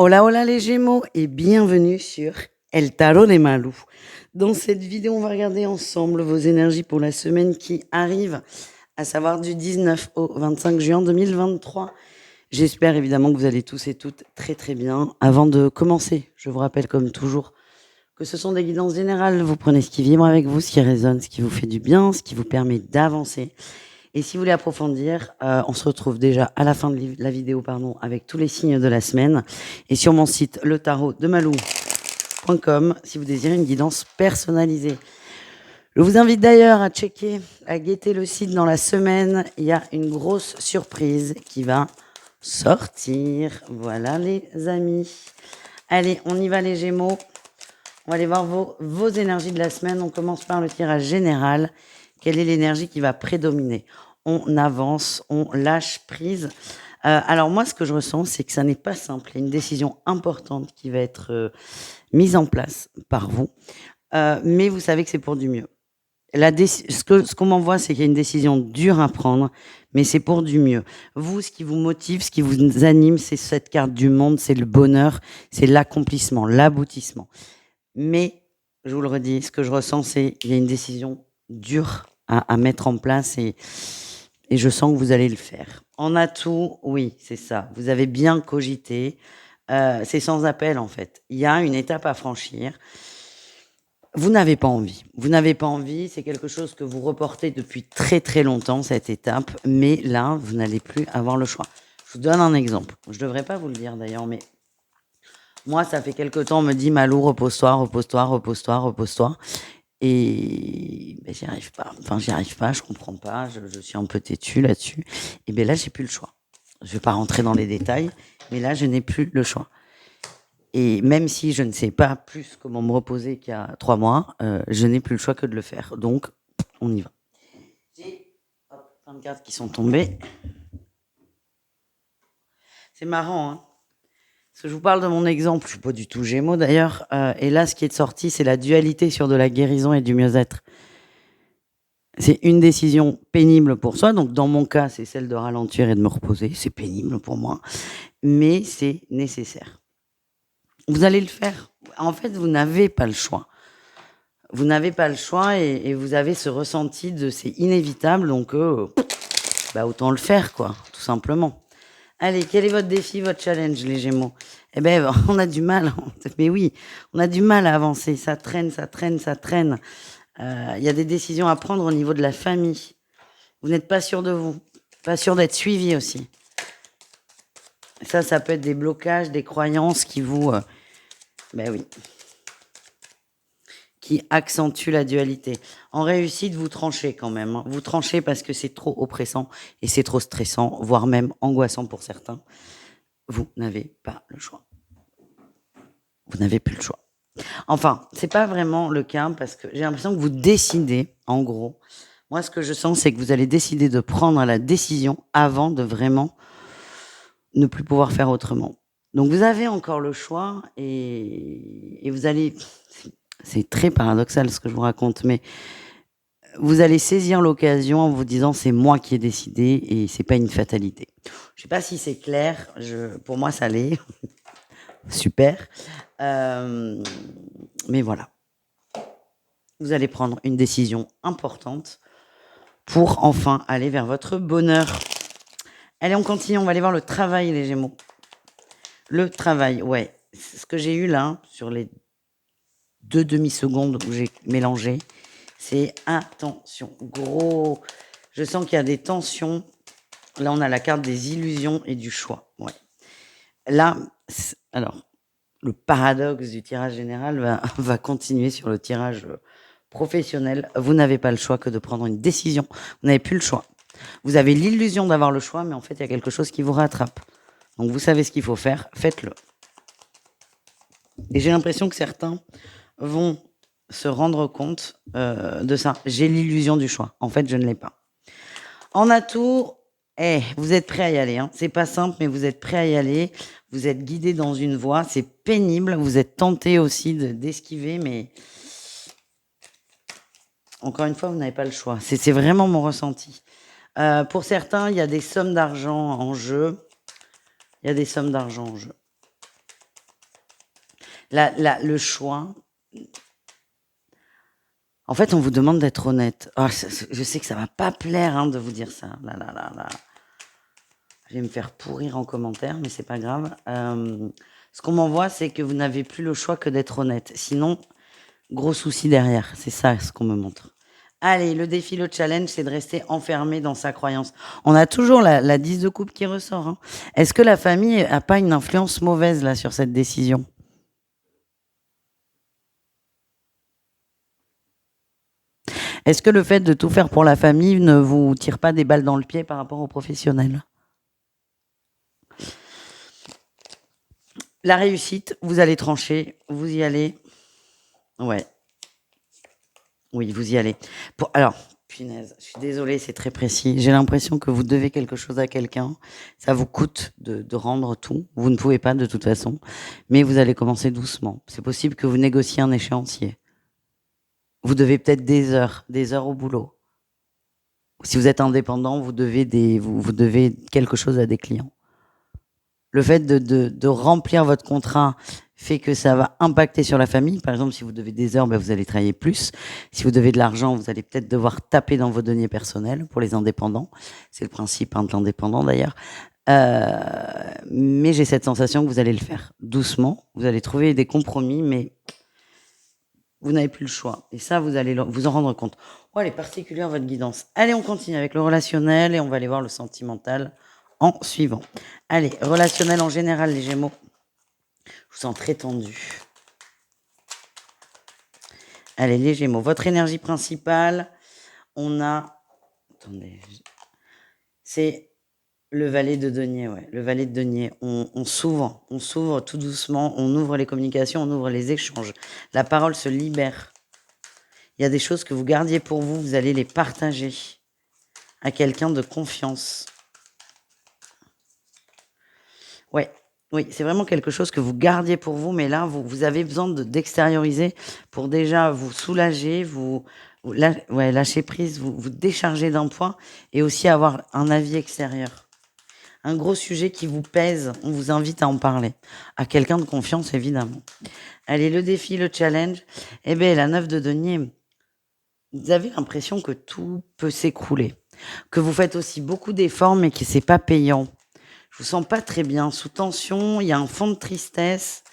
Hola, hola les Gémeaux et bienvenue sur El Tarot des Malou. Dans cette vidéo, on va regarder ensemble vos énergies pour la semaine qui arrive, à savoir du 19 au 25 juin 2023. J'espère évidemment que vous allez tous et toutes très très bien. Avant de commencer, je vous rappelle comme toujours que ce sont des guidances générales. Vous prenez ce qui vibre avec vous, ce qui résonne, ce qui vous fait du bien, ce qui vous permet d'avancer. Et si vous voulez approfondir, on se retrouve déjà à la fin de la vidéo avec tous les signes de la semaine. Et sur mon site letarotdemalou.com si vous désirez une guidance personnalisée. Je vous invite d'ailleurs à checker, à guetter le site dans la semaine. Il y a une grosse surprise qui va sortir. Voilà les amis. Allez, on y va les Gémeaux. On va aller voir vos énergies de la semaine. On commence par le tirage général. Quelle est l'énergie qui va prédominer? On avance, on lâche prise. Alors moi, ce que je ressens, c'est que ça n'est pas simple. Il y a une décision importante qui va être mise en place par vous. Mais vous savez que c'est pour du mieux. Ce qu'on m'envoie, c'est qu'il y a une décision dure à prendre, mais c'est pour du mieux. Vous, ce qui vous motive, ce qui vous anime, c'est cette carte du monde, c'est le bonheur, c'est l'accomplissement, l'aboutissement. Mais, je vous le redis, ce que je ressens, c'est qu'il y a une décision dure à mettre en place et je sens que vous allez le faire. En atout, oui, c'est ça. Vous avez bien cogité. C'est sans appel, en fait. Il y a une étape à franchir. Vous n'avez pas envie. Vous n'avez pas envie. C'est quelque chose que vous reportez depuis très, très longtemps, cette étape. Mais là, vous n'allez plus avoir le choix. Je vous donne un exemple. Je ne devrais pas vous le dire, d'ailleurs, mais moi, ça fait quelque temps, on me dit, Malou, repose-toi, repose-toi, repose-toi, repose-toi. Et ben, j'y arrive pas. Enfin, j'y arrive pas, je comprends pas, je suis un peu têtue là-dessus. Et bien là, j'ai plus le choix. Je vais pas rentrer dans les détails, mais là, je n'ai plus le choix. Et même si je ne sais pas plus comment me reposer qu'il y a 3 mois, je n'ai plus le choix que de le faire. Donc, on y va. J'ai plein de cartes qui sont tombées. C'est marrant, hein. Parce que je vous parle de mon exemple, je suis pas du tout Gémeaux d'ailleurs. Et là, ce qui est sorti, c'est la dualité sur de la guérison et du mieux-être. C'est une décision pénible pour soi. Donc, dans mon cas, c'est celle de ralentir et de me reposer. C'est pénible pour moi, mais c'est nécessaire. Vous allez le faire. En fait, vous n'avez pas le choix. Vous n'avez pas le choix et vous avez ce ressenti de c'est inévitable. Donc, autant le faire, quoi, tout simplement. Allez, quel est votre défi, votre challenge, les Gémeaux? Eh bien, on a du mal. Mais oui, on a du mal à avancer. Ça traîne, ça traîne, ça traîne. Il y a des décisions à prendre au niveau de la famille. Vous n'êtes pas sûr de vous, pas sûr d'être suivi aussi. Ça peut être des blocages, des croyances qui vous, qui accentuent la dualité. En réussite, vous tranchez quand même, hein. Vous tranchez parce que c'est trop oppressant et c'est trop stressant, voire même angoissant pour certains. Vous n'avez pas le choix. Vous n'avez plus le choix. Enfin, c'est pas vraiment le cas parce que j'ai l'impression que vous décidez, en gros. Moi, ce que je sens, c'est que vous allez décider de prendre la décision avant de vraiment ne plus pouvoir faire autrement. Donc vous avez encore le choix et vous allez... C'est très paradoxal ce que je vous raconte, mais vous allez saisir l'occasion en vous disant c'est moi qui ai décidé et c'est pas une fatalité. Je sais pas si c'est clair, pour moi ça l'est. Super. Mais voilà. Vous allez prendre une décision importante pour enfin aller vers votre bonheur. Allez, on continue, on va aller voir le travail, les Gémeaux. Le travail, ouais. Ce que j'ai eu là, sur les 2 demi-secondes où j'ai mélangé, c'est attention, gros. Je sens qu'il y a des tensions. Là, on a la carte des illusions et du choix. Ouais. Là, alors, le paradoxe du tirage général va continuer sur le tirage professionnel. Vous n'avez pas le choix que de prendre une décision. Vous n'avez plus le choix. Vous avez l'illusion d'avoir le choix, mais en fait, il y a quelque chose qui vous rattrape. Donc, vous savez ce qu'il faut faire, faites-le. Et j'ai l'impression que certains vont se rendre compte de ça. J'ai l'illusion du choix. En fait, je ne l'ai pas. En atout, vous êtes prêt à y aller. Hein. C'est pas simple, mais vous êtes prêt à y aller. Vous êtes guidé dans une voie. C'est pénible. Vous êtes tenté aussi d'esquiver, mais encore une fois, vous n'avez pas le choix. C'est vraiment mon ressenti. Pour certains, il y a des sommes d'argent en jeu. Il y a des sommes d'argent en jeu. Le choix. En fait, on vous demande d'être honnête. Oh, je sais que ça va pas plaire hein, de vous dire ça. Là, là, là, là. Je vais me faire pourrir en commentaire, mais c'est pas grave. Ce qu'on m'envoie, c'est que vous n'avez plus le choix que d'être honnête. Sinon, gros souci derrière. C'est ça ce qu'on me montre. Allez, le défi, le challenge, c'est de rester enfermé dans sa croyance. On a toujours la 10 de coupe qui ressort. Hein. Est-ce que la famille a pas une influence mauvaise là sur cette décision? Est-ce que le fait de tout faire pour la famille ne vous tire pas des balles dans le pied par rapport aux professionnels? La réussite, vous allez trancher, vous y allez. Ouais, oui, vous y allez. Alors, punaise, je suis désolée, c'est très précis. J'ai l'impression que vous devez quelque chose à quelqu'un. Ça vous coûte de rendre tout. Vous ne pouvez pas de toute façon. Mais vous allez commencer doucement. C'est possible que vous négociez un échéancier. Vous devez peut-être des heures au boulot. Si vous êtes indépendant, vous devez quelque chose à des clients. Le fait de remplir votre contrat fait que ça va impacter sur la famille. Par exemple, si vous devez des heures, ben vous allez travailler plus. Si vous devez de l'argent, vous allez peut-être devoir taper dans vos deniers personnels pour les indépendants. C'est le principe hein, de l'indépendant d'ailleurs. Mais j'ai cette sensation que vous allez le faire doucement. Vous allez trouver des compromis, mais vous n'avez plus le choix. Et ça, vous allez vous en rendre compte. Oh, elle est particulière, votre guidance. Allez, on continue avec le relationnel et on va aller voir le sentimental en suivant. Allez, relationnel en général, les Gémeaux. Je vous sens très tendu. Allez, les Gémeaux. Votre énergie principale, on a... Attendez. C'est le valet de denier, ouais. Le valet de denier. On s'ouvre tout doucement. On ouvre les communications, on ouvre les échanges. La parole se libère. Il y a des choses que vous gardiez pour vous, vous allez les partager à quelqu'un de confiance. Ouais, oui, c'est vraiment quelque chose que vous gardiez pour vous, mais là, vous avez besoin d'extérioriser pour déjà vous soulager, lâcher prise, vous décharger d'un poids et aussi avoir un avis extérieur. Un gros sujet qui vous pèse, on vous invite à en parler. À quelqu'un de confiance, évidemment. Allez, le défi, le challenge. Eh bien, la 9 de denier, vous avez l'impression que tout peut s'écrouler. Que vous faites aussi beaucoup d'efforts, mais que c'est pas payant. Je vous sens pas très bien, sous tension, il y a un fond de tristesse.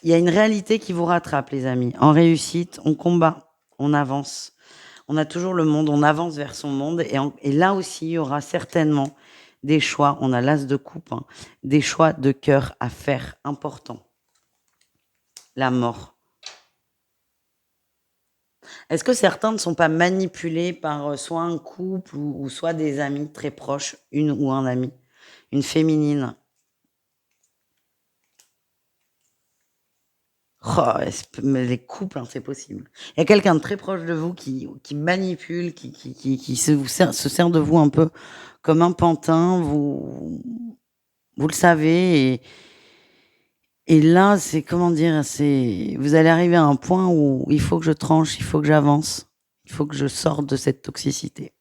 Il y a une réalité qui vous rattrape, les amis. En réussite, on combat, on avance. On a toujours le monde, on avance vers son monde. Et là aussi, il y aura certainement des choix. On a l'as de coupe, hein, des choix de cœur à faire importants. La mort. Est-ce que certains ne sont pas manipulés par soit un couple ou soit des amis très proches, une ou un ami, une féminine? Oh, mais les couples, hein, c'est possible. Il y a quelqu'un de très proche de vous qui manipule, qui se sert de vous un peu comme un pantin. Vous le savez. Et là, c'est comment dire, vous allez arriver à un point où il faut que je tranche, il faut que j'avance, il faut que je sorte de cette toxicité.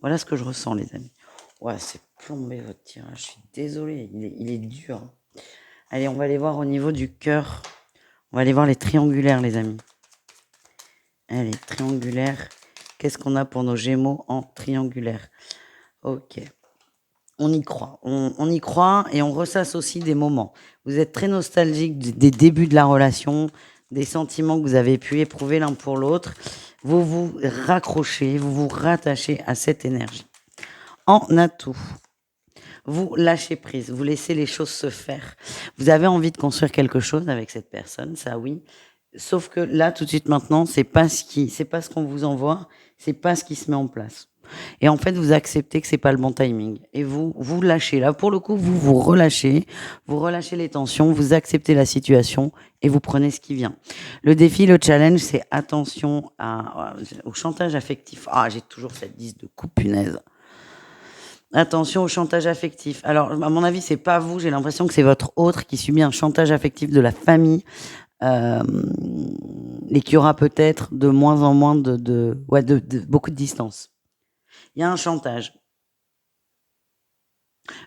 Voilà ce que je ressens, les amis. Ouais, c'est plombé votre tirage. Je suis désolée, il est dur. Allez, on va aller voir au niveau du cœur. On va aller voir les triangulaires, les amis. Allez, triangulaire. Qu'est-ce qu'on a pour nos Gémeaux en triangulaire? Ok. On y croit. On y croit et on ressasse aussi des moments. Vous êtes très nostalgique des débuts de la relation, des sentiments que vous avez pu éprouver l'un pour l'autre. Vous vous raccrochez, vous vous rattachez à cette énergie. En atout, vous lâchez prise, vous laissez les choses se faire. Vous avez envie de construire quelque chose avec cette personne, ça oui. Sauf que là, tout de suite maintenant, c'est pas ce qu'on vous envoie, c'est pas ce qui se met en place. Et en fait, vous acceptez que c'est pas le bon timing. Et vous lâchez. Là, pour le coup, vous relâchez les tensions, vous acceptez la situation et vous prenez ce qui vient. Le défi, le challenge, c'est attention au chantage affectif. Ah, j'ai toujours cette 10 de coupe, punaise. Attention au chantage affectif. Alors, à mon avis, c'est pas vous. J'ai l'impression que c'est votre autre qui subit un chantage affectif de la famille. Et qu'il y aura peut-être de moins en moins de beaucoup de distance. Il y a un chantage.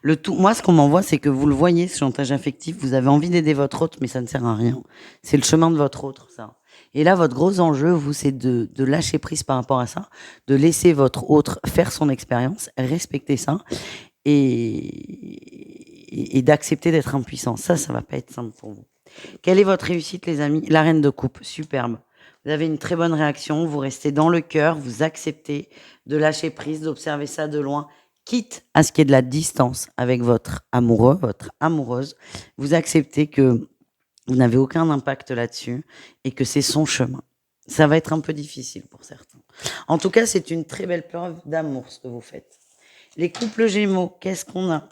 Le tout, moi, ce qu'on m'envoie, c'est que vous le voyez, ce chantage affectif, vous avez envie d'aider votre autre, mais ça ne sert à rien. C'est le chemin de votre autre, ça. Et là, votre gros enjeu, vous, c'est de lâcher prise par rapport à ça, de laisser votre autre faire son expérience, respecter ça, et d'accepter d'être impuissant. Ça va pas être simple pour vous. Quelle est votre réussite, les amis? La reine de coupe, superbe. Vous avez une très bonne réaction, vous restez dans le cœur, vous acceptez de lâcher prise, d'observer ça de loin, quitte à ce qu'il y ait de la distance avec votre amoureux, votre amoureuse. Vous acceptez que vous n'avez aucun impact là-dessus et que c'est son chemin. Ça va être un peu difficile pour certains. En tout cas, c'est une très belle preuve d'amour, ce que vous faites. Les couples Gémeaux, qu'est-ce qu'on a?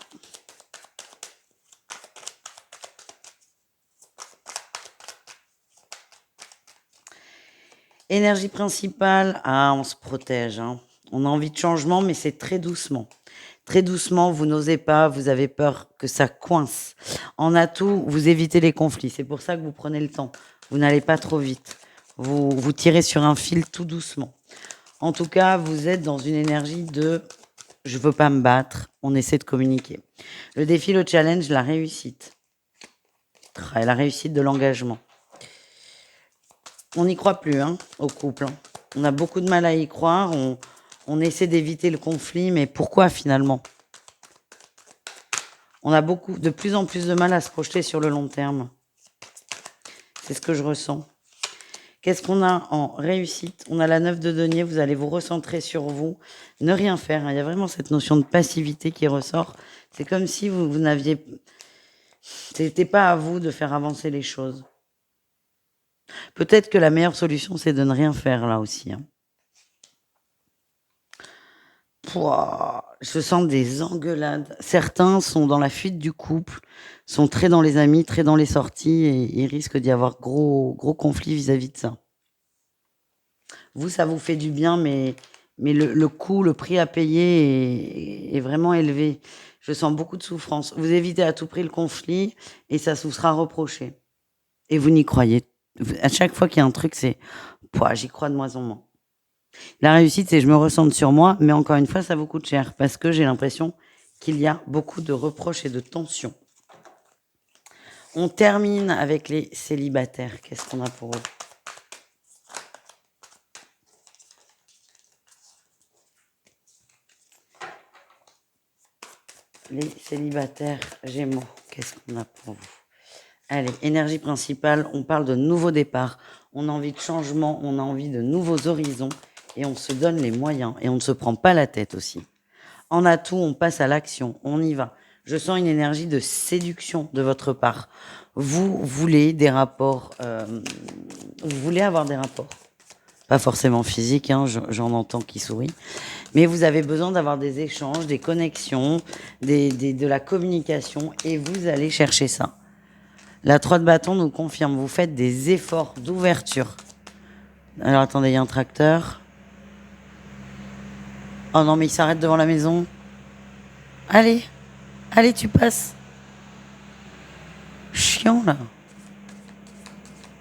Énergie principale, on se protège, hein. On a envie de changement, mais c'est très doucement. Très doucement, vous n'osez pas, vous avez peur que ça coince. En atout, vous évitez les conflits. C'est pour ça que vous prenez le temps. Vous n'allez pas trop vite. Vous tirez sur un fil tout doucement. En tout cas, vous êtes dans une énergie de je veux pas me battre, on essaie de communiquer. Le défi, le challenge, la réussite. La réussite de l'engagement. On n'y croit plus, hein, au couple, hein. On a beaucoup de mal à y croire. On essaie d'éviter le conflit, mais pourquoi finalement? On a de plus en plus de mal à se projeter sur le long terme. C'est ce que je ressens. Qu'est-ce qu'on a en réussite? On a la 9 de denier, vous allez vous recentrer sur vous, ne rien faire, hein. Il y a vraiment cette notion de passivité qui ressort. C'est comme si vous n'aviez... C'était pas à vous de faire avancer les choses. Peut-être que la meilleure solution, c'est de ne rien faire là aussi, hein. Pouah, je sens des engueulades. Certains sont dans la fuite du couple, sont très dans les amis, très dans les sorties, et il risque d'y avoir gros conflit vis-à-vis de ça. Vous, ça vous fait du bien, mais le coût, le prix à payer est vraiment élevé. Je sens beaucoup de souffrance. Vous évitez à tout prix le conflit et ça vous sera reproché. Et vous n'y croyez. À chaque fois qu'il y a un truc, c'est j'y crois de moins en moins. La réussite, c'est je me ressente sur moi, mais encore une fois, ça vous coûte cher parce que j'ai l'impression qu'il y a beaucoup de reproches et de tensions. On termine avec les célibataires. Qu'est-ce qu'on a pour eux? Les célibataires Gémeaux, qu'est-ce qu'on a pour vous? Allez, énergie principale, on parle de nouveau départ. On a envie de changement, on a envie de nouveaux horizons et on se donne les moyens et on ne se prend pas la tête aussi. En atout, on passe à l'action, on y va. Je sens une énergie de séduction de votre part. Vous voulez des rapports, vous voulez avoir des rapports. Pas forcément physiques, hein, j'en entends qui sourit. Mais vous avez besoin d'avoir des échanges, des connexions, de la communication et vous allez chercher ça. La 3 de bâton nous confirme, vous faites des efforts d'ouverture. Alors attendez, il y a un tracteur. Oh non, mais il s'arrête devant la maison. Allez, allez, tu passes. Chiant là.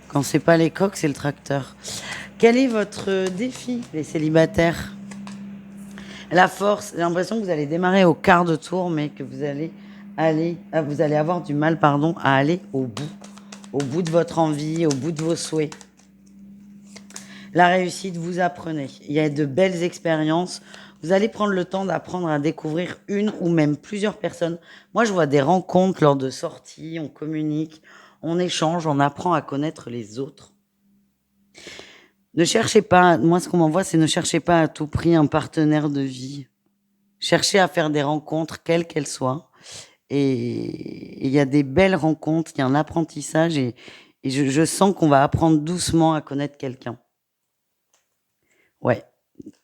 Quand c'est pas les coqs, c'est le tracteur. Quel est votre défi, les célibataires? La force, j'ai l'impression que vous allez démarrer au quart de tour, mais que vous allez avoir du mal, à aller au bout de votre envie, au bout de vos souhaits. La réussite, vous apprenez. Il y a de belles expériences. Vous allez prendre le temps d'apprendre à découvrir une ou même plusieurs personnes. Moi, je vois des rencontres lors de sorties, on communique, on échange, on apprend à connaître les autres. Ne cherchez pas, moi ce qu'on m'envoie, c'est ne cherchez pas à tout prix un partenaire de vie. Cherchez à faire des rencontres, quelles qu'elles soient. Et il y a des belles rencontres, il y a un apprentissage et je sens qu'on va apprendre doucement à connaître quelqu'un. Ouais,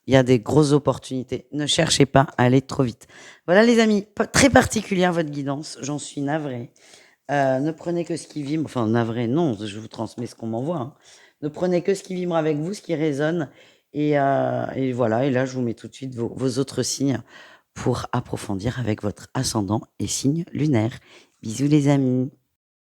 il y a des grosses opportunités. Ne cherchez pas à aller trop vite. Voilà les amis, très particulière votre guidance, j'en suis navrée. Ne prenez que ce qui vibre, enfin navrée, non, je vous transmets ce qu'on m'envoie, hein. Ne prenez que ce qui vibre avec vous, ce qui résonne. Et voilà, et là je vous mets tout de suite vos autres signes pour approfondir avec votre ascendant et signe lunaire. Bisous les amis.